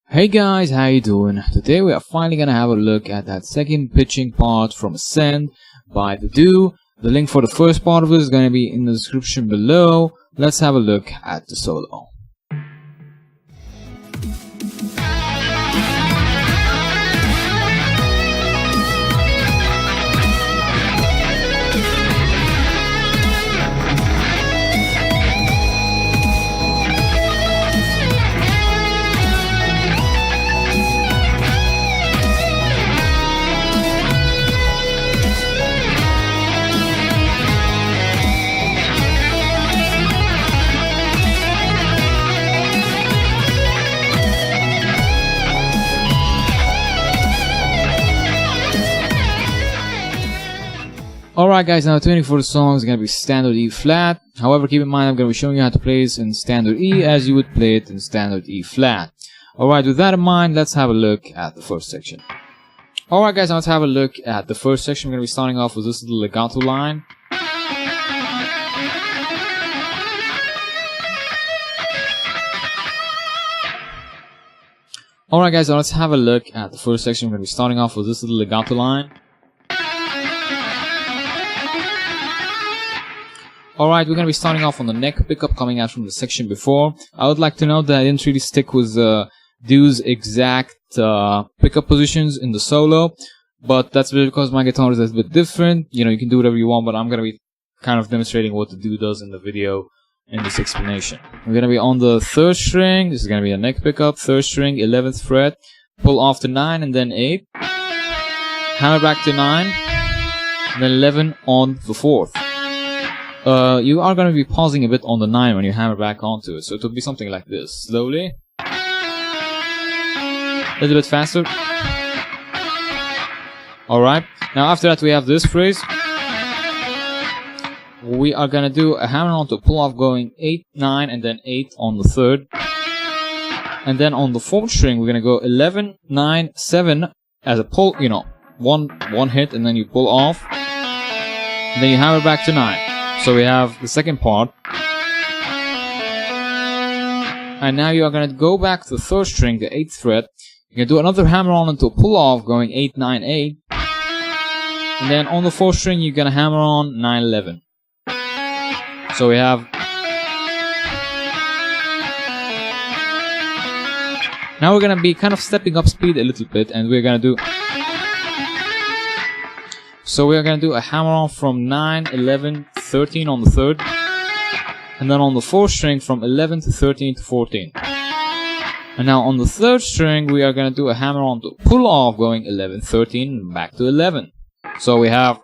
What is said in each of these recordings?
Hey guys, how you doing? Today we are finally gonna have a look at that second pitching part from Ascend by TheDoo. The link for the first part of it is gonna be in the description below. Let's have a look at the solo. Alright guys, now tuning for the song is going to be standard E flat. However, keep in mind I'm going to be showing you how to play this in standard E as you would play it in standard E flat. Alright, with that in mind, let's have a look at the first section. Alright guys, now let's have a look at the first section. We're going to be starting off with this little legato line. Alright guys, now let's have a look at the first section. We're going to be starting off with this little legato line. Alright, we're going to be starting off on the neck pickup coming out from the section before. I would like to note that I didn't really stick with TheDoo's exact pickup positions in the solo, but that's because my guitar is a bit different. You know, you can do whatever you want, but I'm going to be kind of demonstrating what TheDoo does in the video in this explanation. We're going to be on the 3rd string. This is going to be a neck pickup, 3rd string, 11th fret, pull off to 9 and then 8, hammer back to 9, and then 11 on the 4th. You are going to be pausing a bit on the 9 when you hammer back onto it, so it will be something like this. Slowly. A little bit faster. Alright, now after that we have this phrase. We are going to do a hammer on to pull off going 8, 9, and then 8 on the 3rd. And then on the 4th string we're going to go 11, 9, 7 as a pull, you know, one hit and then you pull off. And then you hammer back to 9. So we have the second part. And now you are going to go back to the 3rd string, the 8th fret. You're going to do another hammer on until pull off going 8, 9, 8. And then on the 4th string you're going to hammer on 9, 11. So we have... Now we're going to be kind of stepping up speed a little bit, and we're going to do... So we are going to do a hammer on from 9, 11, 13 on the 3rd, and then on the 4th string from 11 to 13 to 14. And now on the 3rd string we are going to do a hammer on to pull off going 11, 13 and back to 11. So we have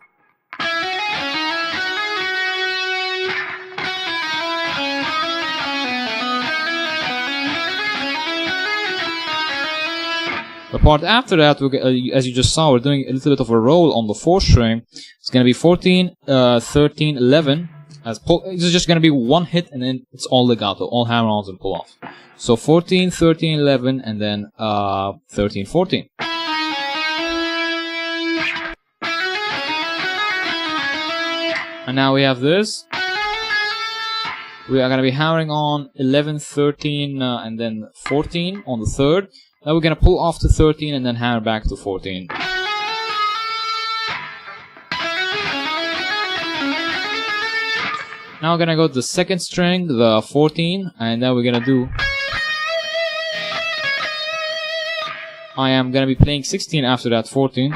the part after that, as you just saw, we're doing a little bit of a roll on the 4th string. It's going to be 14, 13, 11. This is just going to be one hit, and then it's all legato, all hammer-ons and pull-off. So 14, 13, 11, and then 13, 14. And now we have this. We are going to be hammering on 11, 13, and then 14 on the 3rd. Now we're going to pull off to 13 and then hammer back to 14. Now we're going to go to the 2nd string, the 14, and then we're going to do... I am going to be playing 16 after that 14,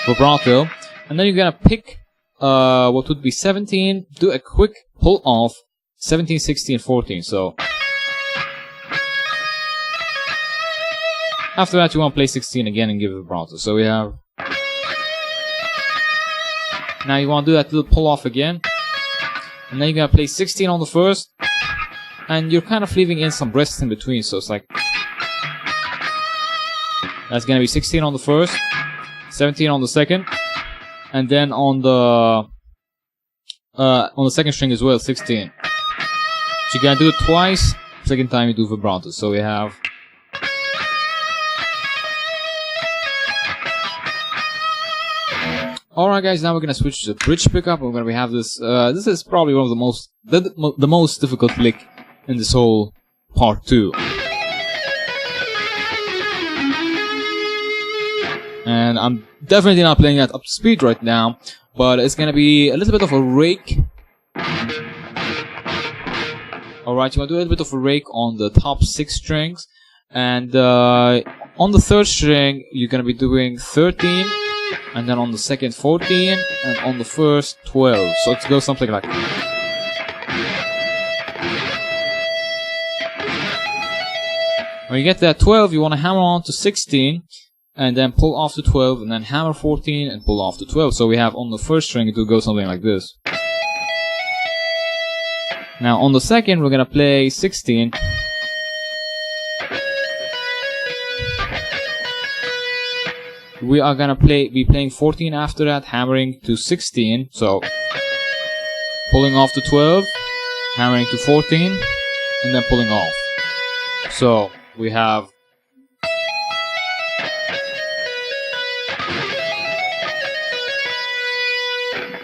vibrato. And then you're going to pick what would be 17, do a quick pull off, 17, 16, 14, so... After that, you want to play 16 again and give it vibrato. So we have... Now you want to do that little pull-off again. And then you're going to play 16 on the 1st. And you're kind of leaving in some breaths in between. So it's like... That's going to be 16 on the 1st. 17 on the 2nd. And then on the 2nd string as well, 16. So you're going to do it twice. Second time you do vibrato. So we have... Alright guys, now we're gonna switch to the bridge pickup. We're gonna have this. This is probably one of the most difficult lick in this whole part 2. and I'm definitely not playing that up to speed right now, but it's gonna be a little bit of a rake. Alright, you want to do a little bit of a rake on the top 6 strings, and on the 3rd string you're gonna be doing 13, and then on the 2nd 14, and on the 1st 12. So it goes something like that. When you get that 12, you want to hammer on to 16, and then pull off to 12, and then hammer 14, and pull off to 12. So we have on the 1st string, it will go something like this. Now on the 2nd, we're going to play 16. We are going to be playing 14 after that, hammering to 16. So pulling off to 12, hammering to 14, and then pulling off. So we have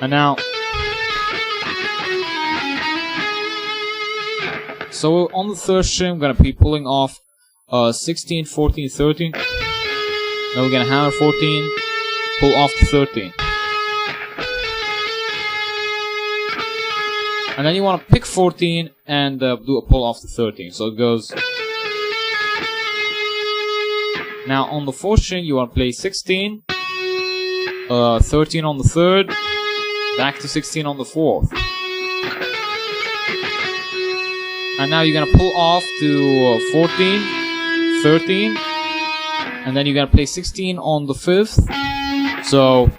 and now so on the 3rd string I'm gonna be pulling off 16, 14, 13. Then we're gonna hammer 14, pull off to 13. And then you want to pick 14 and do a pull off to 13. So it goes. Now on the 4th string you want to play 16, 13 on the 3rd, back to 16 on the 4th. And now you're going to pull off to 14, 13, and then you're going to play 16 on the 5th. So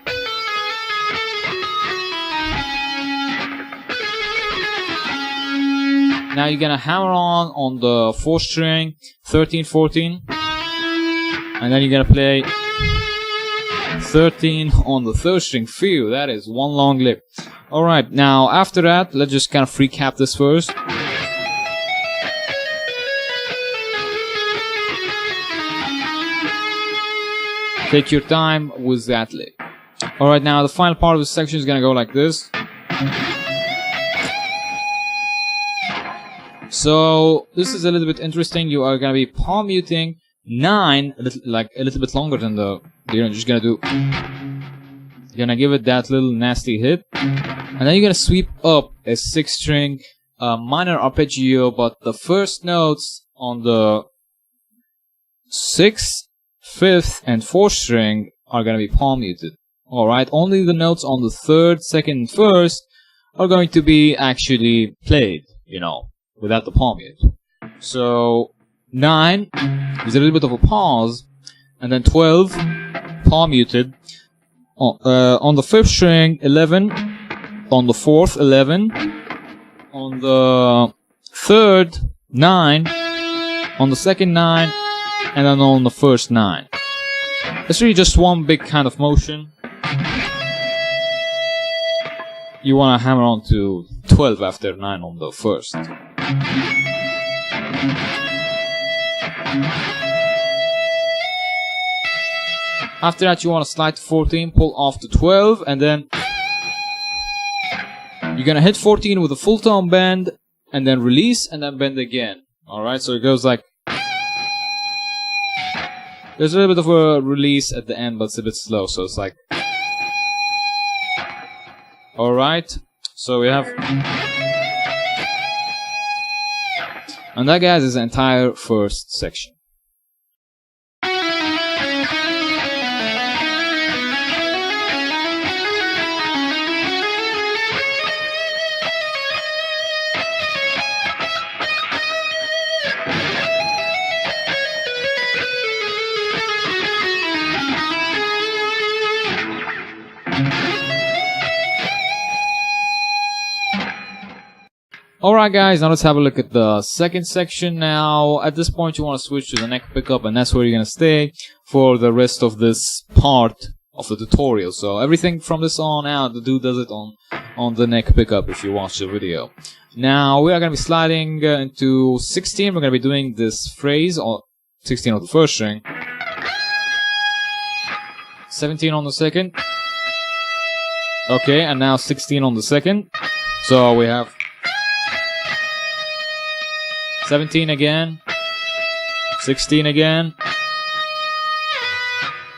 now you're going to hammer on the 4th string, 13, 14. And then you're gonna play 13 on the 3rd string. Phew, that is one long lick. Alright, now after that, let's just kind of recap this first. Take your time with that lick. Alright, now the final part of the section is gonna go like this. So, this is a little bit interesting. You are gonna be palm muting 9, like a little bit longer than you're just gonna do. You're gonna give it that little nasty hit, and then you're gonna sweep up a 6th string minor arpeggio, but the first notes on the 6th, 5th, and 4th string are gonna be palm muted. Alright, only the notes on the 3rd, 2nd, and 1st are going to be actually played, you know, without the palm mute. So 9 is a little bit of a pause, and then 12 palm muted. On the 5th string 11, on the 4th 11, on the 3rd 9, on the 2nd 9, and then on the 1st 9. It's really just one big kind of motion. You want to hammer on to 12 after 9 on the 1st. After that you want to slide to 14, pull off to 12, and then you're gonna hit 14 with a full tone bend, and then release, and then bend again. Alright, so it goes like... There's a little bit of a release at the end, but it's a bit slow, so it's like... Alright, so we have... And that, guys, is the entire 1st section. Alright guys, now let's have a look at the 2nd section. Now, at this point you want to switch to the neck pickup, and that's where you're going to stay for the rest of this part of the tutorial. So everything from this on out, TheDoo does it on the neck pickup if you watch the video. Now, we are going to be sliding into 16. We're going to be doing this phrase, on 16 on the 1st string, 17 on the 2nd. Okay, and now 16 on the 2nd. So we have 17 again, 16 again,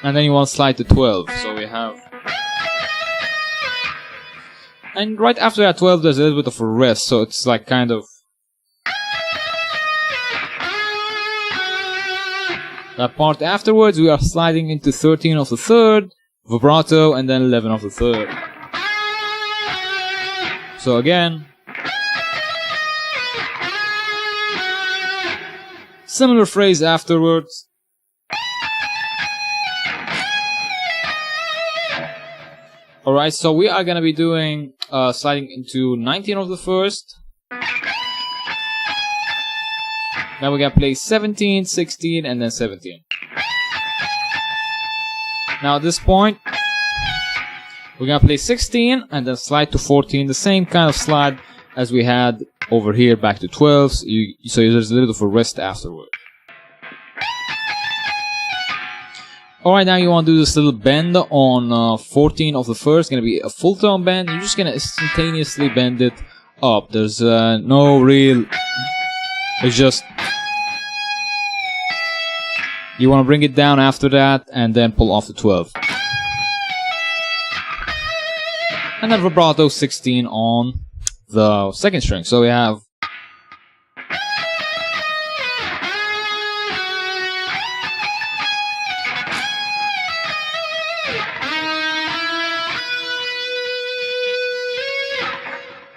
and then you want to slide to 12. So we have, and right after that 12 there's a little bit of a rest, so it's like kind of that part afterwards. We are sliding into 13 of the third, vibrato, and then 11 of the third. So again, similar phrase afterwards. Alright, so we are gonna be doing sliding into 19 of the first. Now we're gonna play 17, 16, and then 17. Now at this point, we're gonna play 16 and then slide to 14, the same kind of slide as we had over here back to 12, so there's a little bit of a rest afterward. Alright, now you want to do this little bend on 14 of the first, gonna be a full tone bend. You're just gonna instantaneously bend it up. There's no real, it's just, you want to bring it down after that and then pull off the 12. And then vibrato 16 on the second string. So we have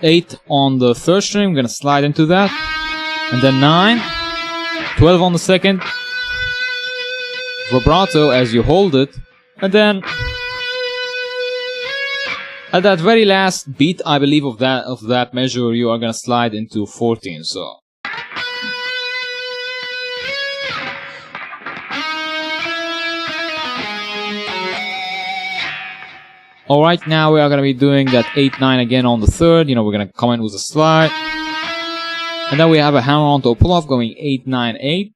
eight on the third string. I'm going to slide into that. And then 9, 12 on the second. Vibrato as you hold it, and then at that very last beat, I believe, of that measure, you are gonna slide into 14. So alright, now we are gonna be doing that 8, 9 again on the third. You know, we're gonna come in with a slide, and then we have a hammer onto a pull off going 8, 9, 8.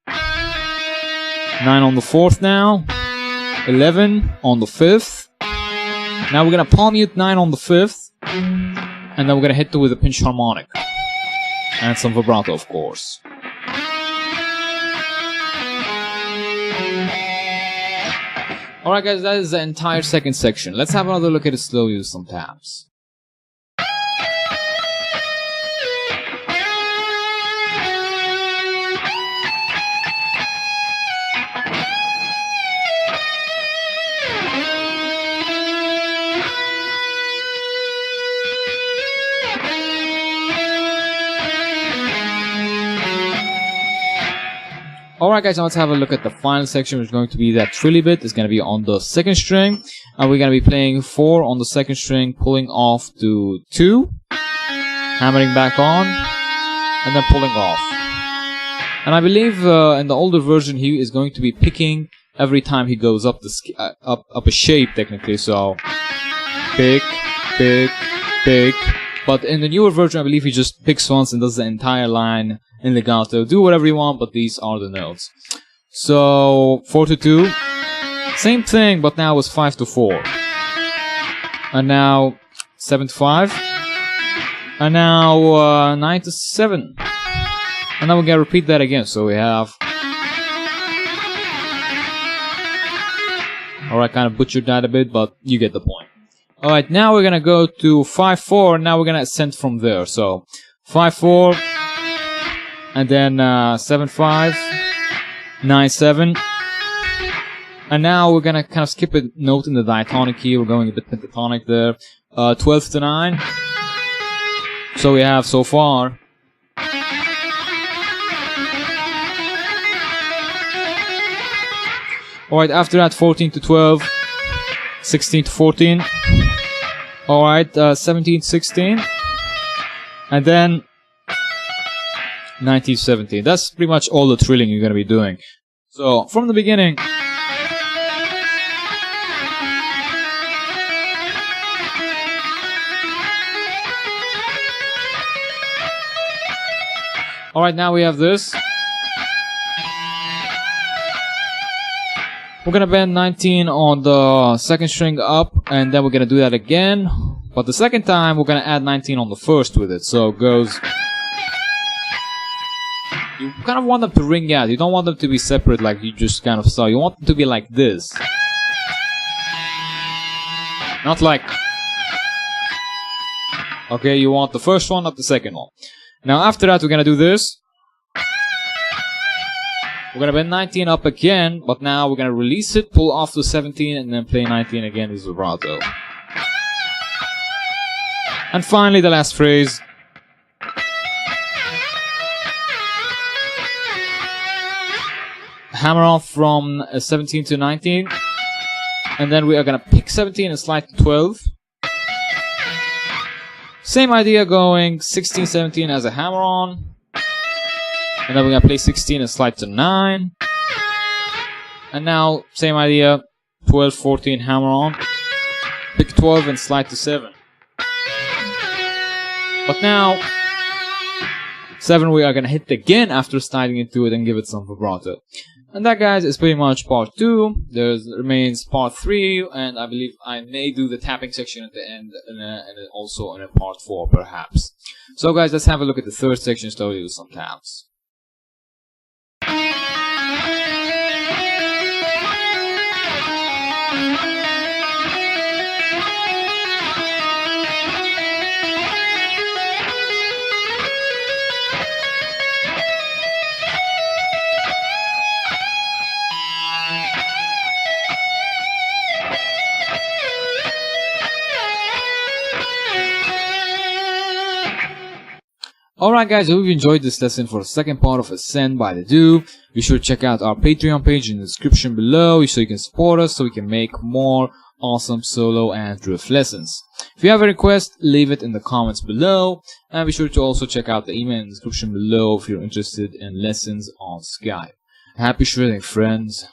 9 on the fourth now, 11 on the fifth. Now we're gonna palm mute 9 on the fifth, and then we're gonna hit it with a pinch harmonic and some vibrato, of course. Alright guys, that is the entire second section. Let's have another look at it slowly with some taps. Alright guys, now let's have a look at the final section, which is going to be that trilly bit. It's going to be on the second string, and we're going to be playing 4 on the second string, pulling off to 2, hammering back on, and then pulling off. And I believe in the older version he is going to be picking every time he goes up the up a shape technically, so pick, pick, pick. But in the newer version, I believe he just picks once and does the entire line in legato. Do whatever you want, but these are the notes. So 4 to 2, same thing, but now it's 5 to 4, and now 7 to 5, and now 9 to 7, and then we're gonna repeat that again. So we have, alright, kind of butchered that a bit, but you get the point. Alright, now we're gonna go to 5 4. Now we're gonna ascend from there. So 5 4, and then 7 5, 9 7, and now we're gonna kind of skip a note in the diatonic key. We're going a bit pentatonic there. 12 to 9. So we have so far. Alright, after that 14 to 12, 16 to 14. Alright, 17 to 16, and then 19 to 17. That's pretty much all the trilling you're gonna be doing. So from the beginning, alright, now we have this. We're gonna bend 19 on the second string up, and then we're gonna do that again. But the second time, we're gonna add 19 on the first with it. So it goes. You kind of want them to ring out. You don't want them to be separate like you just kind of saw. You want them to be like this. Not like... Okay, you want the first one, not the second one. Now after that, we're gonna do this. We're gonna bend 19 up again, but now we're gonna release it, pull off to 17, and then play 19 again with vibrato. And finally, the last phrase. Hammer off from 17 to 19. And then we are gonna pick 17 and slide to 12. Same idea, going 16, 17 as a hammer on. And then we're gonna play 16 and slide to 9. And now, same idea, 12, 14, hammer on. Pick 12 and slide to 7. But now, 7 we are gonna hit again after sliding into it and give it some vibrato. And that, guys, is pretty much part 2. There remains part 3, and I believe I may do the tapping section at the end, and also in a part 4, perhaps. So, guys, let's have a look at the third section, starting with some taps. Alright, guys, I hope you enjoyed this lesson for the second part of Ascend by TheDoo. Be sure to check out our Patreon page in the description below so you can support us so we can make more awesome solo and drift lessons. If you have a request, leave it in the comments below, and be sure to also check out the email in the description below if you're interested in lessons on Skype. Happy shredding, friends.